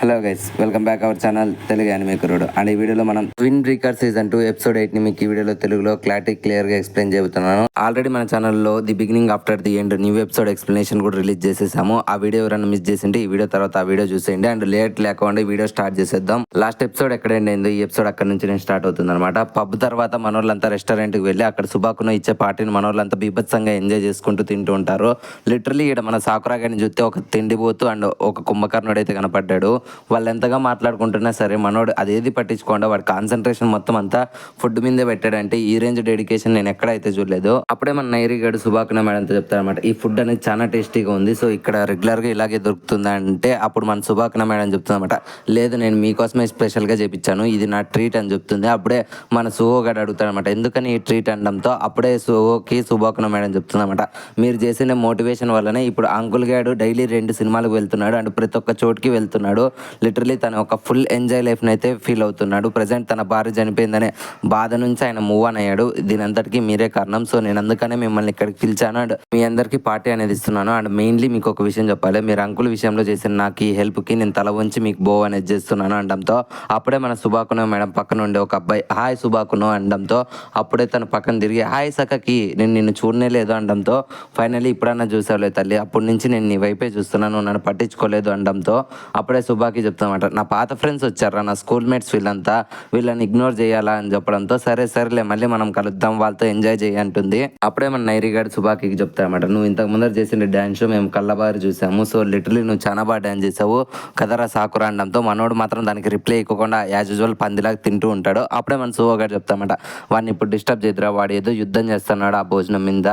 Hello guys, welcome back our channel Telugu anime కుర్రోడు. And ఈ వీడియోలో మనం ట్విన్ బ్రేకర్ సీజన్ 2 ఎపిసోడ్ 8 ని మీకు ఈ వీడియోలో తెలుగులో క్లియర్ గా ఎక్స్ప్లెయిన్ చేస్తున్నాను. ఆల్రెడీ మన ఛానల్లో the beginning after the end new episode explanation కూడా రిలీజ్ చేసేసాము. ఆ వీడియో ఎవరైనా మిస్ చేసింటే ఈ వీడియో తర్వాత ఆ వీడియో చూసేయండి. అండ్ లేట్ లేకుండా ఈ వీడియో స్టార్ట్ చేసేద్దాం. లాస్ట్ ఎపిసోడ్ ఎక్కడ ఎండ్ అయిందో ఈ ఎపిసోడ్ అక్కడ నుంచి నేను స్టార్ట్ అవుతుంది అనమాట. పబ్ తర్వాత మనోళ్ళంతా రెస్టారెంట్ కి వెళ్ళి అక్కడ సుబాకును ఇచ్చే పార్టీని మనోళ్ళంతా బీభత్సంగా ఎంజాయ్ చేసుకుంటూ తింటూ ఉంటారు. లిటరలీ ఇక్కడ మన సాకురా గారిని చూస్తే ఒక తిండిపోతూ అండ్ ఒక కుంభకర్ణుడు అయితే కనపడ్డాడు. వాళ్ళు ఎంతగా మాట్లాడుకుంటున్నా సరే మనోడు అదేది పట్టించుకోండి, వాడి కాన్సన్ట్రేషన్ మొత్తం అంతా ఫుడ్ మీదే పెట్టాడంటే ఈ రేంజ్ డెడికేషన్ నేను ఎక్కడైతే చూడలేదు. అప్పుడే మన నైరిగాడు సుబాకున మేడంతో చెప్తారనమాట, ఈ ఫుడ్ అనేది చాలా టేస్టీగా ఉంది, సో ఇక్కడ రెగ్యులర్ గా ఇలాగే దొరుకుతుందా అంటే అప్పుడు మన సుబాకున మేడం చెప్తుందన్నమాట, లేదు నేను మీకోసమే స్పెషల్ గా చేపించాను, ఇది నా ట్రీట్ అని చెప్తుంది. అప్పుడే మన సుహో గాడు అడుగుతాడనమాట, ఎందుకని ఈ ట్రీట్ అనడంతో అప్పుడే సుహోకి సుబాకున మేడం చెప్తుందన్నమాట, మీరు చేసిన మోటివేషన్ వల్లనే ఇప్పుడు అంకుల్ గాడు డైలీ 2 సినిమాలకు వెళ్తున్నాడు అండ్ ప్రతి ఒక్క చోటుకి వెళ్తున్నాడు. లిటరలీ తన ఒక ఫుల్ ఎంజాయ్ లైఫ్ని అయితే ఫీల్ అవుతున్నాడు. ప్రజెంట్ తన భార్య చనిపోయిందనే బాధ నుంచి ఆయన మూవ్ ఆన్ అయ్యాడు. దీని అంతటికీ మీరే కారణం, సో నేను అందుకనే మిమ్మల్ని ఇక్కడికి పిలిచాను అండ్ మీ అందరికీ పార్టీ అనేది ఇస్తున్నాను. అండ్ మెయిన్లీ మీకు ఒక విషయం చెప్పాలి, మీరు అంకుల్ విషయంలో చేసిన నాకు ఈ హెల్ప్కి నేను తల వంచి మీకు బో అనేది చేస్తున్నాను అనడంతో అప్పుడే మన సుబాకునో మేడం పక్కన ఉండే ఒక అబ్బాయి హాయ్ సుబాకునో అనడంతో అప్పుడే తన పక్కన తిరిగి హాయ్ సఖకి నేను నిన్ను చూడనే లేదు అనడంతో ఫైనల్లీ ఇప్పుడన్నా చూసావులే తల్లి, అప్పటి నుంచి నేను నీ వైపే చూస్తున్నాను, నన్ను పట్టించుకోలేదు అనడంతో అప్పుడే సుబాకి చెప్తామంట, నా పాత ఫ్రెండ్స్ వచ్చారా, నా స్కూల్ మేట్స్ వీళ్ళంతా, వీళ్ళని ఇగ్నోర్ చేయాలా అని చెప్పడంతో సరేలే మళ్ళీ మనం కలుద్దాం, వాళ్ళతో ఎంజాయ్ చేయి అంటుంది. అప్పుడే మన నైరిగాడు సుబాకి చెప్తామట, నువ్వు ఇంతకు ముందర చేసిన డ్యాన్స్ షో మేము కళ్ళబారి చూసాము, సో లిటరలీ నువ్వు చాలా బాగా డ్యాన్స్ చేసావు కదరా సాకురా అనడంతో మనోడు మాత్రం దానికి రిప్లై ఇవ్వకుండా యాజ్ యూజువల్ పందిలాగా తింటూ ఉంటాడు. అప్పుడే మన సుబాగాడు చెప్తామట, వాడిని ఇప్పుడు డిస్టర్బ్ చేయదురా, వాడు ఏదో యుద్ధం చేస్తున్నాడు ఆ భోజనం మీద,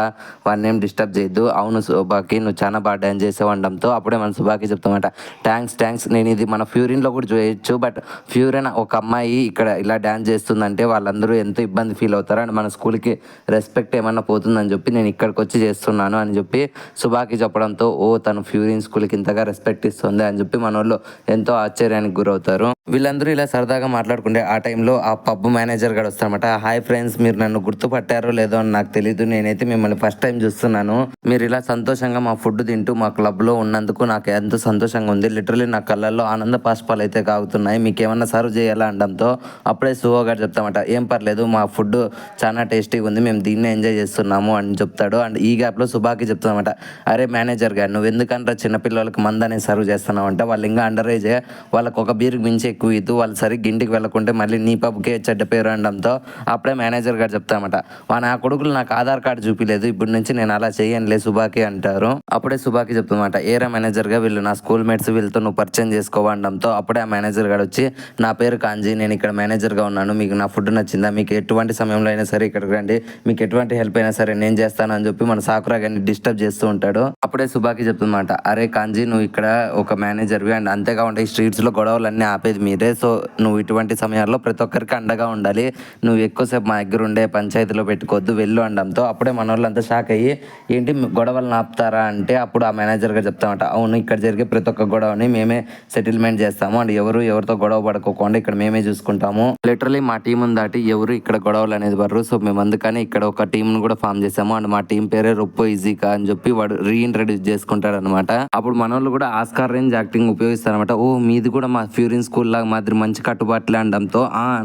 వాడిని ఏం డిస్టర్బ్ చేయొద్దు. అవును సుబాకి నువ్వు చాలా బాగా డ్యాన్స్ చేసావు అనడంతో అప్పుడే మన సుబాకి చెప్తామట, థ్యాంక్స్ నేను ఇది మన ఫ్యూరిన్లో కూడా చేయొచ్చు, బట్ ఫ్యూరిన్ ఒక అమ్మాయి ఇక్కడ ఇలా డ్యాన్స్ చేస్తుందంటే వాళ్ళందరూ ఎంతో ఇబ్బంది ఫీల్ అవుతారు అండ్ మన స్కూల్కి రెస్పెక్ట్ ఏమన్నా పోతుందని చెప్పి నేను ఇక్కడికి వచ్చి చేస్తున్నాను అని చెప్పి సుబాకి చెప్పడంతో ఓ తను ఫ్యూరిన్ స్కూల్కి ఇంతగా రెస్పెక్ట్ ఇస్తుంది అని చెప్పి మన వాళ్ళు ఎంతో ఆశ్చర్యానికి గురవుతారు. వీళ్ళందరూ ఇలా సరదాగా మాట్లాడుకుంటే ఆ టైంలో ఆ పబ్ మేనేజర్ గారు వస్తారన్నమాట, హాయ్ ఫ్రెండ్స్, మీరు నన్ను గుర్తుపట్టారో లేదో అని నాకు తెలియదు, నేనైతే మిమ్మల్ని ఫస్ట్ టైం చూస్తున్నాను, మీరు ఇలా సంతోషంగా మా ఫుడ్ తింటూ మా క్లబ్లో ఉన్నందుకు నాకు ఎంతో సంతోషంగా ఉంది, లిటరలీ నా కళ్ళల్లో ఆనంద పాష్పాలు అయితే కాగుతున్నాయి, మీకు ఏమన్నా సర్వ్ చేయాలా అనడంతో అప్పుడే సుహో గారు చెప్తామట, ఏం పర్లేదు మా ఫుడ్ చాలా టేస్టీగా ఉంది, మేము దీన్నే ఎంజాయ్ చేస్తున్నాము అని చెప్తాడు. అండ్ ఈ గ్యాప్లో సుబాకి చెప్తామట, అరే మేనేజర్ గారు నువ్వు ఎందుకంటే చిన్నపిల్లలకి మందు అనేది సర్వ్ చేస్తున్నావు అంటే వాళ్ళు ఇంకా అండర్ ఏజే, వాళ్ళకి ఒక బీరుకి మించి ఎక్కువ ఇద్దు, వాళ్ళు సరిగ్గా ఇంటికి వెళ్ళకుంటే మళ్ళీ నీ పబ్కే చెడ్డ పేరు అనడంతో అప్పుడే మేనేజర్ గారు చెప్తామట, నా కొడుకులు నాకు ఆధార్ కార్డు చూపిలేదు, ఇప్పటి నుంచి నేను అలా చేయనులే సుబాకి అంటారు. అప్పుడే సుబాకి చెప్తామట, ఏరా మేనేజర్ గా వీళ్ళు నా స్కూల్ మేట్స్, వీళ్ళతో నువ్వు పరిచయం చేసుకోవడంతో అప్పుడే ఆ మేనేజర్ గారు వచ్చి, నా పేరు కాంజీ, నేను ఇక్కడ మేనేజర్గా ఉన్నాను, మీకు నా ఫుడ్ నచ్చిందా, మీకు ఎటువంటి సమయంలో అయినా సరే ఇక్కడికి రండి, మీకు ఎటువంటి హెల్ప్ అయినా సరే నేను చేస్తాను అని చెప్పి మన సాకురా గారిని డిస్టర్బ్ చేస్తూ ఉంటాడు. అప్పుడే సుబాకి చెప్తుందన్నమాట, అరే కాంజీ నువ్వు ఇక్కడ ఒక మేనేజర్వి అండ్ అంతేకాకుండా ఈ స్ట్రీట్స్లో గొడవలన్నీ ఆపేది మీరే, సో నువ్వు ఇటువంటి సమయాల్లో ప్రతి ఒక్కరికి అండగా ఉండాలి, నువ్వు ఎక్కువసేపు మా దగ్గర ఉండే పంచాయతీలో పెట్టుకోవద్దు వెళ్ళు అనడంతో అప్పుడే మన వాళ్ళంతా షాక్ అయ్యి ఏంటి గొడవలను ఆపుతారా అంటే అప్పుడు ఆ మేనేజర్ గారు చెప్తామట, అవును ఇక్కడ జరిగే ప్రతి ఒక్క గొడవని మేమే సెటిల్మెంట్ చేస్తాము అండ్ ఎవరితో గొడవ పడుకోకుండా ఇక్కడ మేమే చూసుకుంటాము, లిటరలీ మా టీం దాటి ఎవరు ఇక్కడ గొడవలు అనేది బర్రు, సో మేము అందుకని ఇక్కడ ఒక టీంను కూడా ఫామ్ చేసాము అండ్ మా టీం పేరే రొప్పో ఈజీకా అని చెప్పి వాడు రీఇంట్రడ్యూస్ చేసుకుంటాడు అనమాట. అప్పుడు మన వాళ్ళు కూడా ఆస్కార్ రేంజ్ యాక్టింగ్ ఉపయోగిస్తారనమాట, ఓ మీది కూడా మా ఫ్యూరిన్ స్కూల్ లాగా మాదిరి మంచి కట్టుబాట్లు అనడంతో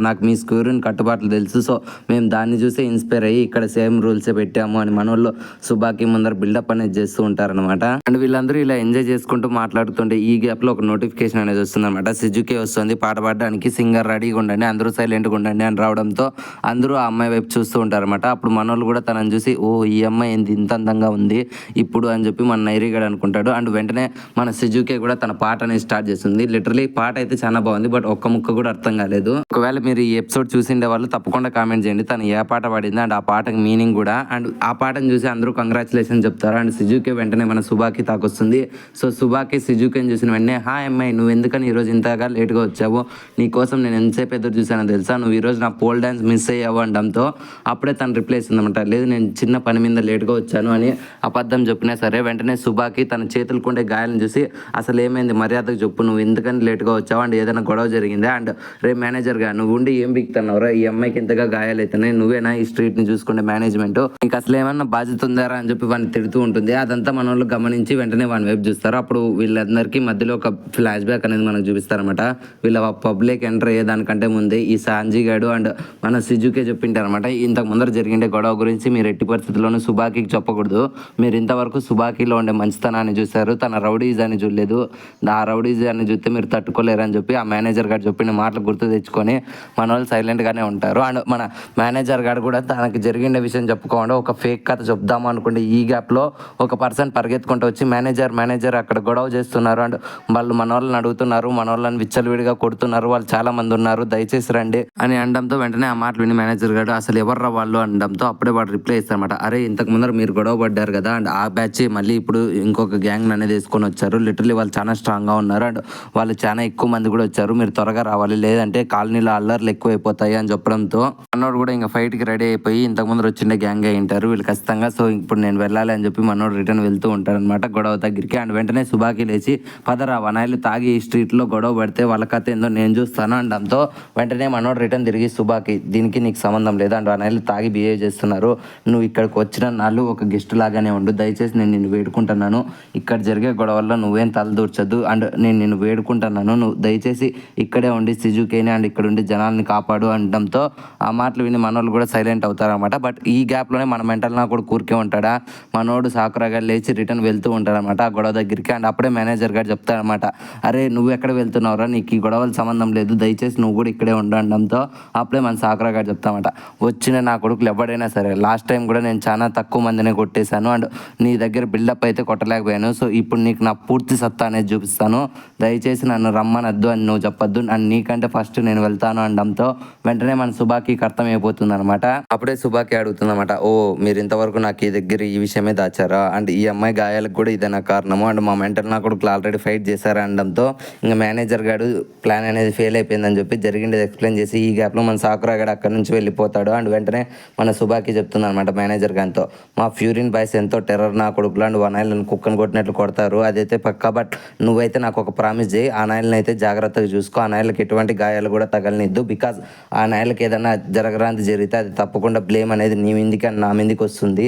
నాకు మీ ఫ్యూరిన్ కట్టుబాట్లు తెలుసు, సో మేము దాన్ని చూసే ఇన్స్పైర్ అయ్యి ఇక్కడ సేమ్ రూల్సే పెట్టాము అని మన వాళ్ళు సుబాకి ముందర బిల్డప్ అనేది చేస్తూ ఉంటారనమాట. అండ్ వీళ్ళందరూ ఇలా ఎంజాయ్ చేసుకుంటూ మాట్లాడుతుంటే ఈ గ్యాప్ లో ఒక నోటిఫికేషన్ అనేది వస్తుంది అనమాట, సిజుకే వస్తుంది పాట పాడడానికి, సింగర్ రెడీగా ఉండండి, అందరూ సైలెంట్గా ఉండండి అని రావడంతో అందరూ ఆ అమ్మాయి వైపు చూస్తూ ఉంటారనమాట. అప్పుడు మన వాళ్ళు కూడా తనని చూసి ఓ ఈ అమ్మాయి ఏంది ఇంత అందంగా ఉంది ఇప్పుడు అని చెప్పి మన నైరిగాడు అనుకుంటాడు. అండ్ వెంటనే మన సిజుకే కూడా తన పాట అనేది స్టార్ట్ చేస్తుంది. లిటరలీ పాట అయితే చాలా బాగుంది, బట్ ఒక్క ముక్క కూడా అర్థం కాలేదు. ఒకవేళ మీరు ఈ ఎపిసోడ్ చూసిండే వాళ్ళు తప్పకుండా కామెంట్ చేయండి తను ఏ పాట పాడింది అండ్ ఆ పాటకి మీనింగ్ కూడా, అండ్ ఆ పాటను చూసి అందరూ కంగ్రాచులేషన్ చెప్తారు. అండ్ సిజుకే వెంటనే మన సుబాకి తాకొస్తుంది. సో సుబాకి సిజుకేని చూసిన వెంటనే, హాయ్ అమ్మాయి నువ్వు ఎందుకని ఈరోజు ఇంతగా లేట్గా వచ్చావు, నీకోసం నేను ఎంతసేపు ఎదురు చూసానో తెలుసా, నువ్వు ఈరోజు నా పోల్ డ్యాన్స్ మిస్ అయ్యావు అనడంతో అప్పుడే తను రిప్లై ఇస్తుందన్నమాట, లేదు నేను చిన్న పని మీద లేట్గా వచ్చాను అని అబద్ధం చెప్పినా సరే వెంటనే సుబాకి తన చేతులకుండే గాయాలను చూసి, అసలు ఏమైంది మర్యాదకు చెప్పు, నువ్వు ఎందుకని లేట్గా వచ్చావు అండ్ ఏదైనా గొడవ జరిగిందా, అండ్ రే మేనేజర్ ఖాళీగా నువ్వు ఉండి ఏం బిక్తున్నావురా, ఈ అమ్మాయికి ఎంతగా గాయాలు అవుతున్నాయి, నువ్వేనా ఈ స్ట్రీట్ ని చూసుకునే మేనేజ్మెంట్, నీకు అసలు ఏమన్నా బాధ్యత ఉందారా అని చెప్పి వాడిని తిడుతూ ఉంటుంది. అదంతా మన వాళ్ళు గమనించి వెంటనే వాని వైపు చూస్తారు. అప్పుడు వీళ్ళందరికీ మధ్యలో ఒక ఫ్లాష్ బ్యాక్ అనేది మనకు చూపిస్తారనమాట. వీళ్ళ పబ్లిక్ ఎంటర్ అయ్యేదానికంటే ముందే ఈ సాంజీ గాడు అండ్ మన సిజుకే చెప్పింటారనమాట, ఇంతకు ముందర జరిగిండే గొడవ గురించి మీరు ఎట్టి పరిస్థితుల్లోనూ సుబాకీకి చెప్పకూడదు, మీరు ఇంతవరకు సుబాకీలో ఉండే మంచితనాన్ని చూశారు, తన రౌడీజాన్ని చూడలేదు, ఆ రౌడీజాన్ని చూస్తే మీరు తట్టుకోలేరని చెప్పి ఆ మేనేజర్ గారు చెప్పిన మాటలు గుర్తు తెచ్చుకొని మన వాళ్ళు సైలెంట్గానే ఉంటారు. అండ్ మన మేనేజర్ గారు కూడా తనకి జరిగిన విషయం చెప్పుకోకుండా ఒక ఫేక్ కథ చెప్దాము అనుకుంటే ఈ గ్యాప్లో ఒక పర్సన్ పరిగెత్తుకుంటూ వచ్చి మేనేజర్ అక్కడ గొడవ చేస్తున్నారు అండ్ వాళ్ళు మన వాళ్ళని అడుగుతున్నారు, మన వాళ్ళని విచ్చలవిడిగా కొడుతున్నారు, వాళ్ళు చాలా మంది ఉన్నారు, దయచేసి రండి అని అనడంతో వెంటనే ఆ మాటలు విని మేనేజర్ గారు అసలు ఎవర్రా వాళ్ళు అనడంతో అప్పుడే వాడు రిప్లై ఇస్తారన్నమాట, అరే ఇంతకు ముందర మీరు గొడవ పడ్డారు కదా అండ్ ఆ బ్యాచ్ మళ్ళీ ఇప్పుడు ఇంకొక గ్యాంగ్ అనేది వేసుకొని వచ్చారు, లిటరలీ వాళ్ళు చాలా స్ట్రాంగ్గా ఉన్నారు అండ్ వాళ్ళు చాలా ఎక్కువ మంది కూడా వచ్చారు, మీరు త్వరగా రావాలి లేదంటే కాలనీలో అల్లర్లు ఎక్కువ అయిపోతాయి అని చెప్పడంతో మనోడు కూడా ఇంకా ఫైట్కి రెడీ అయిపోయి ఇంతకు ముందు వచ్చిండే గ్యాంగ్ అయి ఉంటారు వీళ్ళు ఖచ్చితంగా, సో ఇప్పుడు నేను వెళ్ళాలి అని చెప్పి మనోడు రిటర్న్ వెళ్తూ ఉంటాడు అనమాట గొడవ దగ్గరికి. అండ్ వెంటనే సుబాకి లేచి పదరా వనాయిలు తాగి ఈ స్ట్రీట్లో గొడవ పడితే వాళ్ళ కథ ఏందో నేను చూస్తాను అనడంతో వెంటనే మనోడు రిటర్న్ తిరిగి సుబాకి దీనికి నీకు సంబంధం లేదు అండ్ వనాయిలు తాగి బిహేవ్ చేస్తున్నారు, నువ్వు ఇక్కడికి వచ్చిన నాళ్ళు ఒక గెస్ట్ లాగానే ఉండు, దయచేసి నేను నిన్ను వేడుకుంటున్నాను, ఇక్కడ జరిగే గొడవల్లో నువ్వేం తలదూర్చొద్దు అండ్ నేను నిన్ను వేడుకుంటున్నాను, నువ్వు దయచేసి ఇక్కడే ఉండి సిజుకేని అండ్ ఇక్కడ ఉండి జనాల్ని కాపాడు అనడంతో ఆ మాటలు విని మనోళ్ళు కూడా సైలెంట్ అవుతారనమాట. బట్ ఈ గ్యాప్లోనే మన మెంటల్ నా కూడా కూరికే ఉంటాడా, మనోడు సాకురాగా లేచి రిటర్న్ వెళ్తూ ఉంటాడనమాట ఆ గొడవ దగ్గరికి. అండ్ అప్పుడే మేనేజర్ గారు చెప్తారనమాట, అరే నువ్వు ఎక్కడ వెళ్తున్నావురా, నీకు ఈ గొడవలు సంబంధం లేదు, దయచేసి నువ్వు కూడా ఇక్కడే ఉండడంతో అప్పుడే మన సాకురా గారు చెప్తామట, వచ్చిన నా కొడుకులు ఎవడైనా సరే లాస్ట్ టైం కూడా నేను చాలా తక్కువ మందిని కొట్టేశాను అండ్ నీ దగ్గర బిల్డప్ అయితే కొట్టలేకపోయాను, సో ఇప్పుడు నీకు నా పూర్తి సత్తా అనేది చూపిస్తాను, దయచేసి నన్ను రమ్మనద్దు అని నువ్వు చెప్పొద్దు అండ్ నీకంటే ఫస్ట్ నేను వెళ్తాను అనడంతో వెంటనే మన సుబాకీకి అర్థమైపోతుంది అనమాట. అప్పుడే సుబాకి అడుగుతుందన్నమాట, ఓ మీరు ఇంతవరకు నాకు ఈ దగ్గర ఈ విషయమే దాచారా అండ్ ఈ అమ్మాయి గాయాలకు కూడా ఇదే నా కారణము అండ్ మా మెంటల్ నా కొడుకులు ఆల్రెడీ ఫైట్ చేశారా అనడంతో ఇంకా మేనేజర్ గారు ప్లాన్ అనేది ఫెయిల్ అయిపోయిందని చెప్పి జరిగింది ఎక్స్ప్లెయిన్ చేసి ఈ గ్యాప్లో మన సాకురా గారు అక్కడి నుంచి వెళ్ళిపోతాడు. అండ్ వెంటనే మన సుబాకి చెప్తుంది అనమాట మేనేజర్ గారితో, మా ఫ్యూరిన్ బాయ్స్ ఎంతో టెర్రర్ నా కొడుకులు అండ్ వన్ ఆయిల్ కుక్కను కొట్టినట్లు కొడతారు, అదైతే పక్కా, బట్ నువ్వైతే నాకు ఒక ప్రామిస్ చేయి, ఆ నాయల్ని అయితే జాగ్రత్తగా చూసుకో, ఆ నాయలకి ఎటువంటి గాయాలు కూడా తగలనిద్దు, బికాజ్ ఆ నాయలకి ఏదైనా జరగరాంతి జరిగితే అది తప్పకుండా బ్లేమ్ అనేది నీ మీదికి అని నా మీదికి వస్తుంది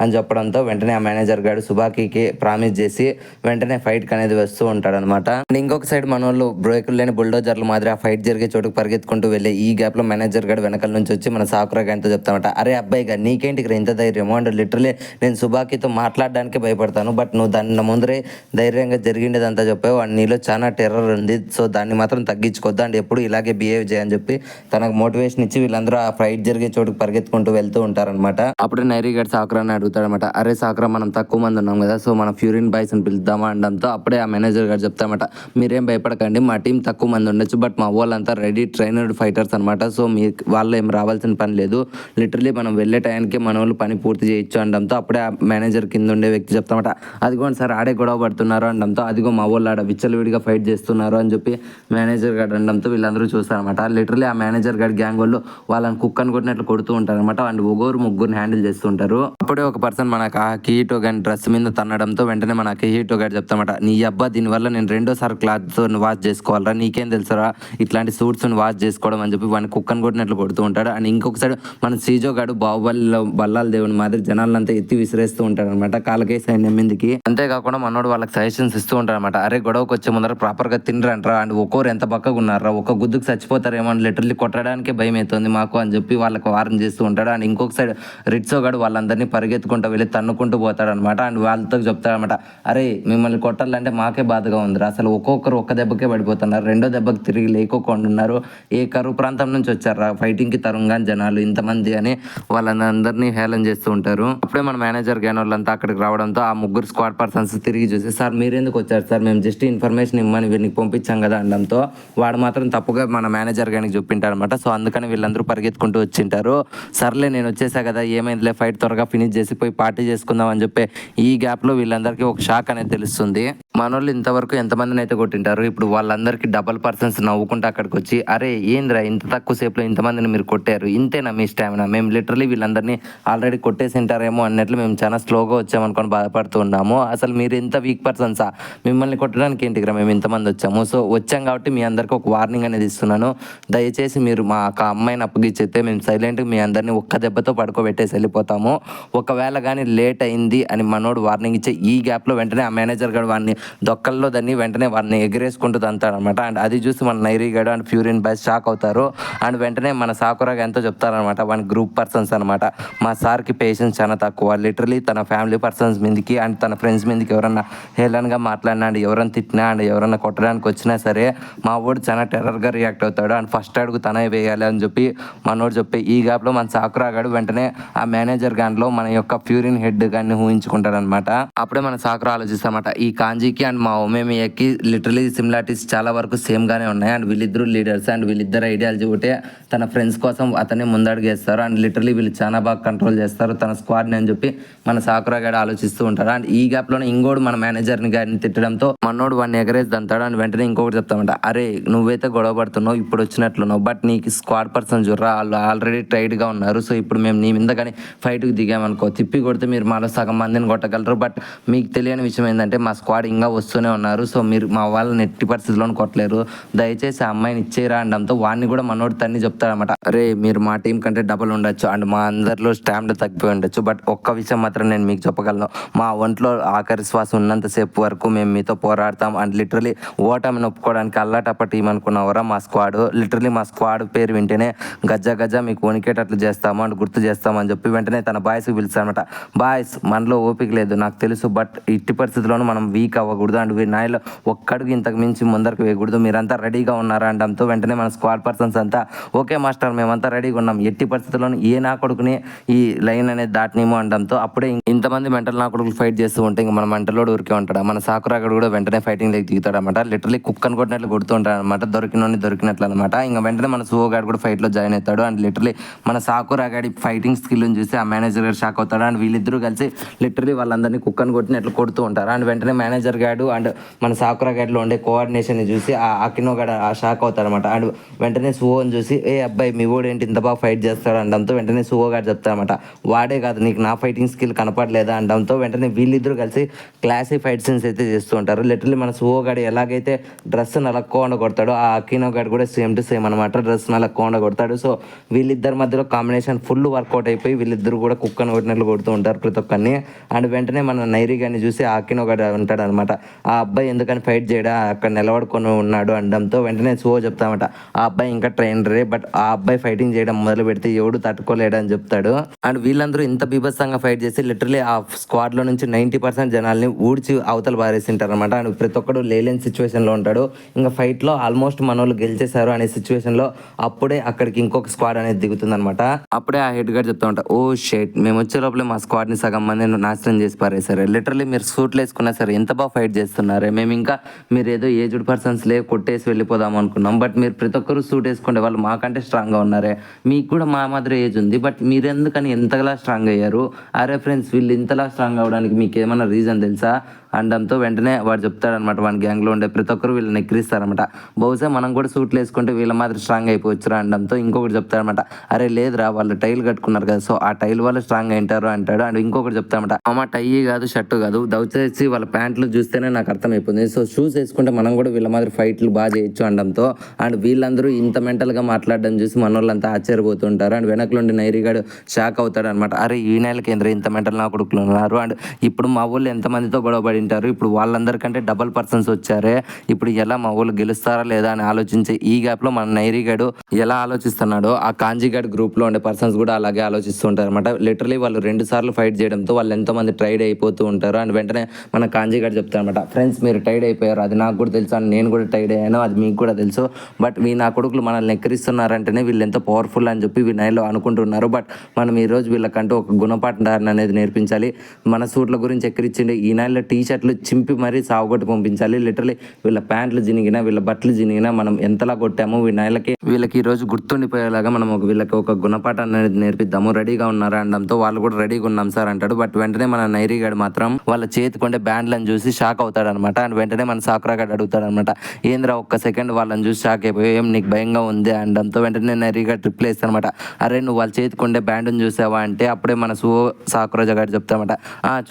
అని చెప్పడంతో వెంటనే ఆ మేనేజర్ గారు సుబాకీకి ప్రామిస్ చేసి వెంటనే ఫైట్కి అనేది వస్తూ ఉంటాడనమాట. అండ్ ఇంకొక సైడ్ మన వాళ్ళు బ్రేకులు లేని బుల్డోజర్ల మాదిరి ఆ ఫైట్ జరిగే చోటుకు పరిగెత్తుకుంటూ వెళ్ళే ఈ గ్యాప్లో మేనేజర్ గారు వెనకాల నుంచి వచ్చి మన సాకురా గారితో చెప్తామట, అరే అబ్బాయి గారు నీకేంటి ఇక్కడ ఇంత ధైర్యమో అండ్ లిటరలీ నేను సుబాకీతో మాట్లాడడానికి భయపడతాను, బట్ నువ్వు దాని ముందరే ధైర్యంగా జరిగిండేదంతా చెప్పావు అండ్ నీలో చాలా టెర్రర్ ఉంది, సో దాన్ని మాత్రం తగ్గించుకోవద్దు అండ్ ఎప్పుడు ఇలాగే బిహేవ్ చేయని చెప్పి తనకు మోటివేషన్ ఇచ్చి వీళ్ళందరూ ఆ ఫైట్ జరిగే చోటుకు పరిగెత్తుకుంటూ వెళ్తూ ఉంటారనమాట. అప్పుడు నైరీ గారు సాకురాని అడుగుతాడనమాట, అరే సాకురా మనం తక్కువ మంది ఉన్నాం కదా, సో మన ఫ్యూరిన్ బాయ్స్ అని పిలుద్దామా అనడంతో అప్పుడే ఆ మేనేజర్ గారు చెప్తామట, మీరేం భయపడకండి, మా టీం తక్కువ మంది ఉండొచ్చు, బట్ మా వాళ్ళంతా రెడీ ట్రైనర్డ్ ఫైటర్స్ అనమాట, సో మీ వాళ్ళు ఏం రావాల్సిన పని లేదు, లిటరలీ మనం వెళ్ళే టైంకి మన వాళ్ళు పని పూర్తి చేయొచ్చు అనడంతో అప్పుడే ఆ మేనేజర్ కింద ఉండే వ్యక్తి చెప్తామట, అదిగోండి సార్ ఆడే గొడవ పడుతున్నారు అనడంతో అదిగో మా వాళ్ళు ఆడ విచ్చలవిడిగా ఫైట్ చేస్తున్నారు అని చెప్పి మేనేజర్ గారు అనడంతో వీళ్ళందరూ చూస్తారనమాట. లిటరలీ ఆ మేనేజర్ గారి గ్యాంగ్ వాళ్ళు వాళ్ళని కుక్కను కొట్టినట్లు కొడుతూ ఉంటారనమాట అండ్ ముగ్గురిని హ్యాండిల్ చేస్తుంటారు. అప్పుడే ఒక పర్సన్ మనకు ఆ కిహిటో గారి డ్రెస్ మీద తన్నడంతో వెంటనే మన కిహిటో గారు చెప్తామట, నీ అబ్బా దీనివల్ల నేను రెండోసారి క్లాత్ వాష్ చేసుకోవాలరా, నీకేం తెలుసురా ఇట్లాంటి సూట్స్ వాష్ చేసుకోవడం అని చెప్పి వాడిని కుక్కను కొట్టినట్లు కొడుతూ ఉంటాడు. అండ్ ఇంకొక సైడ్ మన సీజో గాడు బాహుబలిలో బల్లాల దేవుని మాదిరి జనాలంతా ఎత్తి విసిరేస్తూ ఉంటాడు అనమాట కాలకే సైన్యం మీదకి. అంతేకాకుండా మనోడు వాళ్ళకి సజెషన్స్ ఇస్తూ ఉంటాడు అనమాట, అరే గొడవకు వచ్చే ముందర ప్రాపర్గా తినరంటారా అండ్ ఒక్కోరు ఎంత పక్కగా ఉన్నారా, ఒక గుద్దుకు చచ్చిపోతారేమో అని లిటరల్లీ కొట్టడానికే భయం అవుతుంది మాకు అని చెప్పి వాళ్ళకి వారం చేస్తూ ఉంటాడు. అండ్ ఇంకొక సైడ్ రిట్సో గాడు వాళ్ళందరినీ పరిగెత్తుకుంటూ వెళ్ళి తన్నుకుంటూ పోతాడనమాట అండ్ వాళ్ళతో చెప్తాడనమాట, అరే మిమ్మల్ని కొట్టాలంటే మాకే బాధగా ఉందిరా, అసలు ఒక్కొక్కరు ఒక్క దెబ్బకే పడిపోతున్నారు, రెండో దెబ్బకి తిరిగి లేకోకుండా ఉన్నారు, ఏ కరువు ప్రాంతం నుంచి వచ్చారా ఫైటింగ్కి తరుంగా జనాలు ఇంతమంది అని వాళ్ళందరినీ హేళన చేస్తూ ఉంటారు. అప్పుడే మన మేనేజర్ గాని వాళ్ళంతా అక్కడికి రావడంతో ఆ ముగ్గురు స్క్వాడ్ పర్సన్స్ తిరిగి చూసి, సార్ మీరెందుకు వచ్చారు సార్, మేము జస్ట్ ఇన్ఫర్మేషన్ ఇమ్మని వీళ్ళకి పంపించాం కదా అనడంతో వాడు మాత్రం తప్పుగా మన మేనేజర్ గారికి చెప్పింటారు అనమాట. సో అందుకని వీళ్ళందరూ పరిగెత్తుకుంటూ వచ్చింటారు. సర్లే నేను వచ్చేసా కదా ఏమైందిలే ఫైట్ త్వరగా ఫినిష్ చేసి పోయి పార్టీ చేసుకుందాం అని చెప్పి ఈ గ్యాప్లో వీళ్ళందరికీ ఒక షాక్ అనేది తెలుస్తుంది. మనోళ్ళు ఇంతవరకు ఎంతమందిని అయితే కొట్టింటారు, ఇప్పుడు వాళ్ళందరికీ డబల్ పర్సన్స్ నవ్వుకుంటూ అక్కడికి వచ్చి, అరే ఏంద్రా ఇంత తక్కువ సేపులో ఇంతమందిని మీరు కొట్టారు, ఇంతేనా మీ స్టామినా, మేము లిటరలీ వీళ్ళందరినీ ఆల్రెడీ కొట్టేసి ఉంటారేమో అన్నట్లు మేము చాలా స్లోగా వచ్చామనుకొని బాధపడుతూ ఉన్నాము. అసలు మీరు ఇంత వీక్ పర్సన్సా, మిమ్మల్ని కొట్టడానికి ఏంటిరా మేము ఇంతమంది వచ్చాము. సో వచ్చాం కాబట్టి మీ అందరికీ ఒక వార్నింగ్ అనేది ఇస్తున్నాను. దయచేసి మీరు మా ఒక అమ్మాయిని అప్పగిచ్చితే మేము సైలెంట్గా మీ అందరినీ ఒక్క దెబ్బతో పడుకోబెట్టేసి వెళ్ళిపోతాము. ఒకవేళ కానీ లేట్ అయింది అని మనోడు వార్నింగ్ ఇచ్చే ఈ గ్యాప్లో వెంటనే ఆ మేనేజర్ గారు వాడిని దొక్కల్లో దాన్ని వెంటనే వాడిని ఎగిరేసుకుంటూ తంతాడనమాట. అండ్ అది చూసి మన నైరీ గడు అండ్ ఫ్యూరిన్ బాయ్స్ షాక్ అవుతారు. అండ్ వెంటనే మన సాకురాగా ఎంతో చెప్తారనమాట, వాని గ్రూప్ పర్సన్స్ అనమాట. మా సార్కి పేషెన్స్ చాలా తక్కువ, లిటరలీ తన ఫ్యామిలీ పర్సన్స్ మీదకి అండ్ తన ఫ్రెండ్స్ మీదకి ఎవరన్నా హేళనగా మాట్లాడినా అండ్ ఎవరైనా తిట్టినా అండ్ ఎవరన్నా కొట్టడానికి వచ్చినా సరే మా వాడు చాలా టెర్రర్గా రియాక్ట్ అవుతాడు. అండ్ ఫస్ట్ అడుగు తనే వేయాలి అని చెప్పి మనోడు చెప్పి ఈ గ్యాప్లో మన సాకురాగాడు వెంటనే ఆ మేనేజర్ గాన్లో మన యొక్క ఫ్యూరిన్ హెడ్ గాన్ని ఊహించుకుంటాడు అనమాట. అప్పుడే మన సాకురా ఆలోచిస్తామన్నమాట, ఈ కాంజీకి అండ్ మా ఒమేమియాకి లిటరలీ సిమిలారిటీస్ చాలా వరకు సేమ్ గానే ఉన్నాయి. అండ్ వీళ్ళిద్దరు లీడర్స్ అండ్ వీళ్ళిద్దరు ఐడియాలజీ ఒకటే, తన ఫ్రెండ్స్ కోసం అతన్ని ముందడుగు వేస్తారు. అండ్ లిటరలీ వీళ్ళు చాలా బాగా కంట్రోల్ చేస్తారు తన స్క్వాడ్ని అని చెప్పి మన సాకురా గాడు ఆలోచిస్తూ ఉంటారు. అండ్ ఈ గ్యాప్లోనే ఇంకోడు మన మేనేజర్ని గారిని తిట్టడంతో మనోడు వాడిని ఎగరేసి దంతాడు. అండ్ వెంటనే ఇంకొకటి చెప్తామంట, అరే నువ్వైతే గొడవ పడుతున్నావు, ఇప్పుడు వచ్చినట్లున్నావు, బట్ నీకు స్క్వాడ్ పర్సన్ జుర్రా వాళ్ళు ఆల్రెడీ టైట్గా ఉన్నారు. సో ఇప్పుడు మేము నీ మీద కానీ ఫైట్కి దిగామనుకో, తిప్పి కొడితే మీరు మాలో సగం మందిని కొట్టగలరు. బట్ మీకు తెలియని విషయం ఏంటంటే మా స్క్వాడ్ ఇంకా వస్తూనే ఉన్నారు. సో మీరు మా వాళ్ళని ఎట్టి పరిస్థితుల్లోనూ కొట్టలేరు, దయచేసి ఆ అమ్మాయిని ఇచ్చేరా అనడంతో వాడిని కూడా మనోడు తన్ని చెప్తాడనమాట, అరే మీరు మా టీం కంటే డబుల్ ఉండొచ్చు అండ్ మా అందరిలో స్టామినా తగ్గిపోయి ఉండొచ్చు, బట్ ఒక్క విషయం మాత్రం నేను మీకు చెప్పగలను, మా ఒంట్లో ఆఖరి శ్వాస ఉన్నంతసేపు వరకు మేము మీతో పోరాడతాం. అండ్ లిటరలీ ఓటమిని ఒప్పుకోవడానికి అల్లాటప్ప టీం అనుకున్నవరా మా స్క్వాడ్, లిటరలీ మా స్క్వాడ్ పేరు వింటేనే గజ్జ గజ్జ మీకు వణికేటట్లు చేస్తాము అండ్ గుర్తు చేస్తామని చెప్పి వెంటనే తన బాయ్స్కి పిలుస్తాడనమాట. బాయ్స్ మనలో ఓపిక లేదు నాకు తెలుసు, బట్ ఇట్టి పరిస్థితుల్లోనూ మనం వీక్ అవ్వకూడదు అండ్ నాయలో ఒక్కడికి ఇంతకు మించి ముందరకు వేయకూడదు, మీరంతా రెడీగా ఉన్నారా అనడంతో వెంటనే మన స్క్వాడ్ పర్సన్స్ అంతా ఓకే మాస్టర్ మేమంతా రెడీగా ఉన్నాం, ఎట్టి పరిస్థితుల్లోనూ ఏ నా కొడుకుని ఈ లైన్ అనేది దాటినేమో అనడంతో అప్పుడే ఇంతమంది మెంటల్ నా కొడుకులు ఫైట్ చేస్తూ ఉంటే ఇంక మన మెంటలోడు ఊరికే ఉంటాడు. మన సాకురాగడు కూడా వెంటనే ఫైటింగ్ లెగ్ దిగుతాడు అనమాట. లిటరలీ కుక్కను కొట్టినట్లు కొడుతూ ఉంటాడు అనమాట, దొరికినట్లు అనమాట. ఇంకా వెంటనే మన సువోగాడు కూడా ఫైట్లో జాయిన్ అవుతాడు. అండ్ లిటరలీ మన సాకురాగాడి ఫైటింగ్ స్కిల్ని చూసి ఆ మేనేజర్ గారు షాక్ అవుతాడు. అండ్ వీళ్ళిద్దరూ కలిసి లిటరలీ వాళ్ళందరినీ కుక్కను కొట్టినట్లు కొడుతూ ఉంటారు. అండ్ వెంటనే మేనేజర్ గాడు అండ్ మన సాకురా గడ్లో ఉండే కోఆర్డినేషన్ చూసి ఆ అకినో గడ ఆ షాక్ అవుతారనమాట. అండ్ వెంటనే సువోని చూసి ఏ అబ్బాయి మీ వాడు ఏంటి ఇంత బాగా ఫైట్ చేస్తాడు అనడంతో వెంటనే సువో గారు చెప్తారనమాట, వాడే కాదు నీకు నా ఫైటింగ్ స్కిల్ కనపడలేదా అనడంతో వెంటనే వీళ్ళిద్దరూ కలిసి క్లాసిక్ ఫైట్ సీన్స్ అయితే చేస్తూ ఉంటారు. లిటరలీ మన సువో గాడు ఎలాగైతే డ్రెస్ నలక్కోకుండా కొడతాడో ఆ అకినో గాడు కూడా సేమ్ టు సేమ్ అనమాట, డ్రెస్ నలక్కోకుండా కొడతాడు. సో వీళ్ళిద్దరి మధ్యలో కాంబినేషన్ ఫుల్ వర్కౌట్ అయిపోయి వీళ్ళిద్దరు కూడా కుక్కను కొట్టినట్లు కొడుతూ ఉంటారు ప్రతి ఒక్కరిని. అండ్ వెంటనే మన నైరీ గారిని చూసి ఆ అకినో గాడు ఉంటాడు అనమాట, ఆ అబ్బాయి ఎందుకని ఫైట్ చేయడా అక్కడ నిలబడుకొని ఉన్నాడు అనడంతో వెంటనే సువో చెప్తామట, ఆ అబ్బాయి ఇంకా ట్రైనరే, బట్ ఆ అబ్బాయి ఫైటింగ్ చేయడం మొదలు పెడితే ఎవడు తట్టుకోలేడు అని చెప్తాడు. అండ్ వీళ్ళందరూ ఇంత బీభత్సంగా ఫైట్ చేసి లిటరలీ ఆ స్క్వాడ్ లో నుంచి 90% జనాల్ని ఊడ్చి అవతల బారేసింటారు అనమాట. అండ్ ప్రతి ఒక్కడు లేలేని సిచ్యువేషన్ లో ఉంటాడు. ఇంకా ఫైట్ లో ఆల్మోస్ట్ మన వాళ్ళు గెలిచేశారు అనే సిచ్యువేషన్ లో అప్పుడే అక్కడికి ఇంకొక స్క్వాడ్ అనేది దిగుతుంది అనమాట. అప్పుడే ఆ హెడ్ గారు చెప్తా ఉంటా, ఓ షేట్ మేము వచ్చే లోపలే మా స్క్వాడ్ ని సగం మంది నాశనం చేసి పారేశారు, లిటరలీ మీరు సూట్లు వేసుకున్నా సరే ఎంత బాగా ఫైట్ చేస్తున్నారు, మేము ఇంకా మీరు ఏదో ఏజ్డ్ పర్సన్స్ లే కొట్టేసి వెళ్ళిపోదాం అనుకున్నాం, బట్ మీరు ప్రతి ఒక్కరు సూట్ వేసుకుంటే వాళ్ళు మాకంటే స్ట్రాంగ్గా ఉన్నారే, మీకు కూడా మా మాదిరి ఏజ్ ఉంది, బట్ మీరు ఎందుకని ఎంతలా స్ట్రాంగ్ అయ్యారు, అరే ఫ్రెండ్స్ వీళ్ళు ఇంతలా స్ట్రాంగ్ అవ్వడానికి మీకు ఏమైనా రీజన్ తెలుసా అనడంతో వెంటనే వాడు చెప్తాడనమాట, వాడి గ్యాంగ్లో ఉండే ప్రతి ఒక్కరు వీళ్ళని ఎక్కిరిస్తారనమాట, బహుశా మనం కూడా సూట్లు వేసుకుంటే వీళ్ళ మాదిరి స్ట్రాంగ్ అయిపోవచ్చురా అనడంతో ఇంకొకటి చెప్తాడనమాట, అరే లేదురా వాళ్ళు టైల్ కట్టుకున్నారు కదా సో ఆ టైల్ వాళ్ళు స్ట్రాంగ్ అయింటారు అంటాడు. అండ్ ఇంకొకటి చెప్తాడనమాట, అమ్మ టై కాదు షర్టు కాదు దయచేసి వాళ్ళ ప్యాంట్లు చూస్తేనే నాకు అర్థమైపోయింది, సో షూస్ వేసుకుంటే మనం కూడా వీళ్ళ మాదిరి ఫైట్లు బాగా చేయొచ్చు అనడంతో అండ్ వీళ్ళందరూ ఇంత మెంటల్గా మాట్లాడడం చూసి మన వాళ్ళంతా ఆశ్చర్యపోతుంటారు. అండ్ వెనకలుండి నైరిగాడు షాక్ అవుతాడు అనమాట, అరే ఈ నెలకి ఏంద్ర ఇంత మెంటల్ నా కొడుకులు ఉన్నారు, అండ్ ఇప్పుడు మా ఊళ్ళు ఎంతమందితో గొడవపడి ఉంటారు, ఇప్పుడు వాళ్ళందరికంటే డబల్ పర్సన్స్ వచ్చారే, ఇప్పుడు ఎలా మా ఊళ్ళు గెలుస్తారా లేదా అని ఆలోచించే ఈ గ్యాప్లో మన నైరిగాడు ఎలా ఆలోచిస్తున్నాడో ఆ కాంజీగాడ్ గ్రూప్లో ఉండే పర్సన్స్ కూడా అలాగే ఆలోచిస్తూ ఉంటారు అనమాట. లిటరలీ వాళ్ళు 2 సార్లు ఫైట్ చేయడంతో వాళ్ళు ఎంతోమంది టైడ్ అయిపోతూ ఉంటారు. అండ్ వెంటనే మన కాంజీగాడు చెప్తారనమాట, ఫ్రెండ్స్ మీరు టైడ్ అయిపోయారు అది నాకు కూడా తెలుసు అండ్ నేను కూడా టైడ్ అయ్యాను అది మీకు కూడా తెలుసు, బట్ నా కొడుకులు మనల్ని ఎక్కిరిస్తున్నారంటేనే వీళ్ళు ఎంత పవర్ఫుల్ అని చెప్పి వీళ్ళలో అనుకుంటున్నారు, బట్ మనం ఈరోజు వీళ్ళకంటూ ఒక గుణపాఠాన్ని అనేది నేర్పించాలి, మన సూట్ల గురించి ఎక్కిరించిండే ఈ నెలలో టీ షర్ట్లు చింపి మరీ సాగుకొట్టి పంపించాలి. లిటరలీ వీళ్ళ ప్యాంట్లు జినిగినా వీళ్ళ బట్టలు జినిగినా మనం ఎంతలా కొట్టామో వీళ్ళకి ఈ రోజు గుర్తుండిపోయేలాగా మనం వీళ్ళకి ఒక గుణపాఠం అనేది నేర్పిద్దాము. రెడీగా ఉన్నారా అనడంతో వాళ్ళు కూడా రెడీగా ఉన్నాం సార్ అంటాడు. బట్ వెంటనే మన నైరీ గాడు మాత్రం వాళ్ళ చేతికొండే బ్యాండ్లను చూసి షాక్ అవుతాడు అనమాట. అండ్ వెంటనే మన సాకురా గాడు అడుగుతాడు అనమాట, ఏంద్రా ఒక్క సెకండ్ వాళ్ళని చూసి షాక్ అయిపోయి ఏం నీకు భయంగా ఉంది అనడంతో వెంటనే నైరీ గాడు ట్రిప్లు వేస్తాను అనమాట. అరే నువ్వు వాళ్ళ చేతికొండే బ్యాండ్ని చూసావా అంటే అప్పుడే మన సాకురాజ గారు చెప్తామట,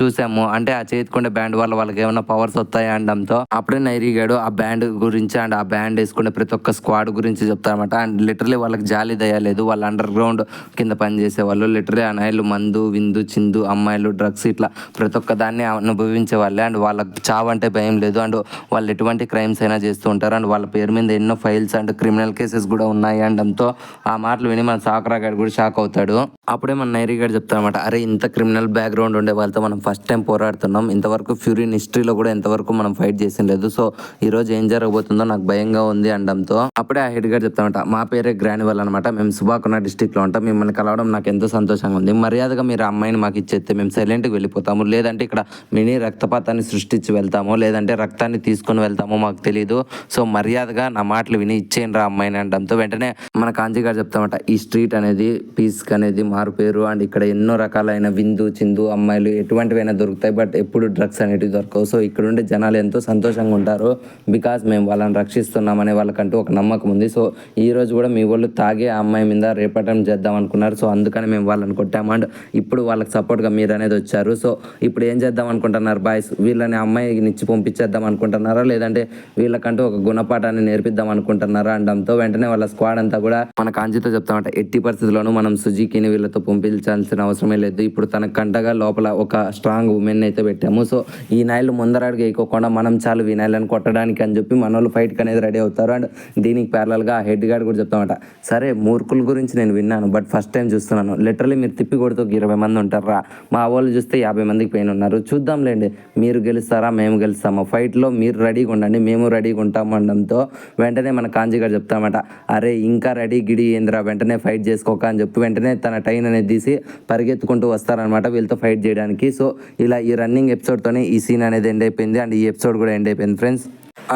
చూసాము అంటే ఆ చేతికొండే బ్యాండ్ వల్ల వాళ్ళకి ఏమైనా పవర్స్ వస్తాయా అనడంతో అప్పుడే నైరీ గాడు ఆ బ్యాండ్ గురించి అండ్ ఆ బ్యాండ్ వేసుకునే ప్రతి ఒక్క స్క్వాడ్ గురించి చెప్తారన్నమాట. అండ్ లిటరలీ వాళ్ళకి జాలి దయలేదు. వాళ్ళు అండర్ గ్రౌండ్ కింద పనిచేసే వాళ్ళు. లిటరలీ ఆ నైళ్ళు మందు విందు చిందు అమ్మాయిలు డ్రగ్స్ ఇట్లా ప్రతి ఒక్క దాన్ని అనుభవించే వాళ్ళే. అండ్ వాళ్ళకి చావు అంటే భయం లేదు. అండ్ వాళ్ళు ఎటువంటి క్రైమ్స్ అయినా చేస్తూ ఉంటారు. అండ్ వాళ్ళ పేరు మీద ఎన్నో ఫైల్స్ అండ్ క్రిమినల్ కేసెస్ కూడా ఉన్నాయి అనడంతో ఆ మాటలు విని మన సాకరా గారు కూడా షాక్ అవుతాడు. అప్పుడే మన నైరీ గారు చెప్తారన్నమాట, అరే ఇంత క్రిమినల్ బ్యాక్గ్రౌండ్ ఉండే వాళ్ళతో మనం ఫస్ట్ టైం పోరాడుతున్నాం. ఇంతవరకు ఫ్యూరియన్ హిస్టరీలో కూడా ఎంతవరకు మనం ఫైట్ చేసిన లేదు. సో ఈ రోజు ఏం జరగబోతుందో నాకు భయంగా ఉంది అనడంతో అప్పుడే ఆ హెడ్ గారు చెప్తామంట, మా పేరే గ్రానివల్ అనమాట, మేము సుబాకున్న డిస్టిక్ లో ఉంటాం, మిమ్మల్ని కలవడం నాకు ఎంతో సంతోషంగా ఉంది. మర్యాదగా మీరు అమ్మాయిని మాకు ఇచ్చేస్తే మేము సైలెంట్గా వెళ్ళిపోతాము, లేదంటే ఇక్కడ మినీ రక్తపాతాన్ని సృష్టించి వెళ్తాము, లేదంటే రక్తాన్ని తీసుకొని వెళ్తామో మాకు తెలియదు. సో మర్యాదగా నా మాటలు విని ఇచ్చేయండి రా అమ్మాయిని అనడంతో వెంటనే మన కాంజీ గారు చెప్తామంట, ఈ స్ట్రీట్ అనేది పీస్ అనేది మారు పేరు. అండ్ ఇక్కడ ఎన్నో రకాలైన విందు చిందు అమ్మాయిలు ఎటువంటివైనా దొరుకుతాయి. బట్ ఎప్పుడు డ్రగ్స్ అనేవి దొరకవు. సో ఇక్కడ ఉండే జనాలు ఎంతో సంతోషంగా ఉంటారు. బికాస్ మేము వాళ్ళని రక్షిస్తున్నామనే వాళ్ళకంటూ ఒక నమ్మకం ఉంది. సో ఈ రోజు కూడా మీ వాళ్ళు తాగే ఆ అమ్మాయి మీద రేపటం చేద్దాం అనుకున్నారు. సో అందుకని మేము వాళ్ళని కొట్టాము. అండ్ ఇప్పుడు వాళ్ళకి సపోర్ట్గా మీరు అనేది వచ్చారు. సో ఇప్పుడు ఏం చేద్దాం అనుకుంటున్నారు బాయ్స్? వీళ్ళని అమ్మాయిని ఇచ్చి పంపించేద్దాం అనుకుంటున్నారా, లేదంటే వీళ్ళకంటూ ఒక గుణపాఠాన్ని నేర్పిద్దాం అనుకుంటున్నారా అనడంతో వెంటనే వాళ్ళ స్క్వాడ్ అంతా కూడా మన కాంజీతో చెప్తామంట, ఎట్టి పరిస్థితుల్లోనూ మనం సుజీకిని వీళ్ళతో పంపించాల్సిన అవసరమే లేదు. ఇప్పుడు తన కంటగా లోపల ఒక స్ట్రాంగ్ ఉమెన్ అయితే పెట్టాము. సో ఈ నాయలు ముందరాడికి వేయకోకుండా మనం చాలు ఈ నాయలను కొట్టడానికి అని చెప్పి మన వాళ్ళు ఫైట్కి అనేది రెడీ అవుతారు. అండ్ దీనికి ప్యారలల్గా ఆ హెడ్ గార్డ్ కూడా చెప్తామంట, సరే మూర్ఖుల గురించి నేను విన్నాను, బట్ ఫస్ట్ టైం చూస్తున్నాను. లిటరలీ మీరు తిప్పి కొడుతూ 20 మంది ఉంటారా, మా వాళ్ళు చూస్తే 50 మందికి పైన ఉన్నారు. చూద్దాంలేండి మీరు గెలుస్తారా మేము గెలుస్తామా, ఫైట్లో మీరు రెడీగా ఉండండి మేము రెడీగా ఉంటాము అనడంతో వెంటనే మన కాంజీ గారు చెప్తామట, అరే ఇంకా రెడీ గిడి ఏంద్రా వెంటనే ఫైట్ చేసుకోక అని చెప్పి వెంటనే తన టైం అనేది తీసి పరిగెత్తుకుంటూ వస్తారనమాట వీళ్ళతో ఫైట్ చేయడానికి. సో ఇలా ఈ రన్నింగ్ ఎపిసోడ్తోనే ఈ సీన్ అనేది ఎండ్ అయిపోయింది. అండ్ ఈ ఎపిసోడ్ కూడా ఎండ్ అయిపోయింది ఫ్రెండ్స్.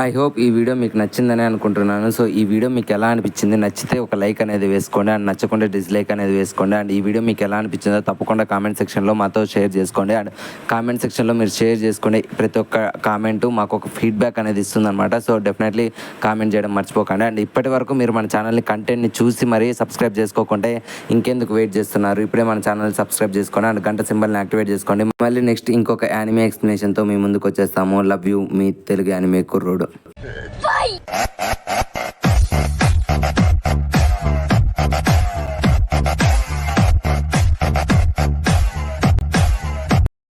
ఐ హోప్ ఈ వీడియో మీకు నచ్చిందని అనుకుంటున్నాను. సో ఈ వీడియో మీకు ఎలా అనిపించింది? నచ్చితే ఒక లైక్ అనేది వేసుకోండి, అండ్ నచ్చకుండా డిస్లైక్ అనేది వేసుకోండి. అండ్ ఈ వీడియో మీకు ఎలా అనిపించిందో తప్పకుండా కామెంట్ సెక్షన్లో మాతో షేర్ చేసుకోండి. అండ్ కామెంట్ సెక్షన్లో మీరు షేర్ చేసుకోండి. ప్రతి ఒక్క కామెంటు మాకు ఒక ఫీడ్బ్యాక్ అనేది ఇస్తుంది అనమాట. సో డెఫినెట్లీ కామెంట్ చేయడం మర్చిపోకండి. అండ్ ఇప్పటి వరకు మీరు మన ఛానల్ని కంటెంట్ని చూసి మరీ సబ్స్క్రైబ్ చేసుకోకుంటే ఇంకెందుకు వెయిట్ చేస్తున్నారు? ఇప్పుడే మన ఛానల్ సబ్స్క్రైబ్ చేసుకోండి అండ్ గంట సింబల్ని యాక్టివేట్ చేసుకోండి. మళ్ళీ నెక్స్ట్ ఇంకొక యానిమే ఎక్స్ప్లెనేషన్తో మీ ముందుకు వచ్చేస్తాము. Love you, me Telugu anime కుర్రోడు.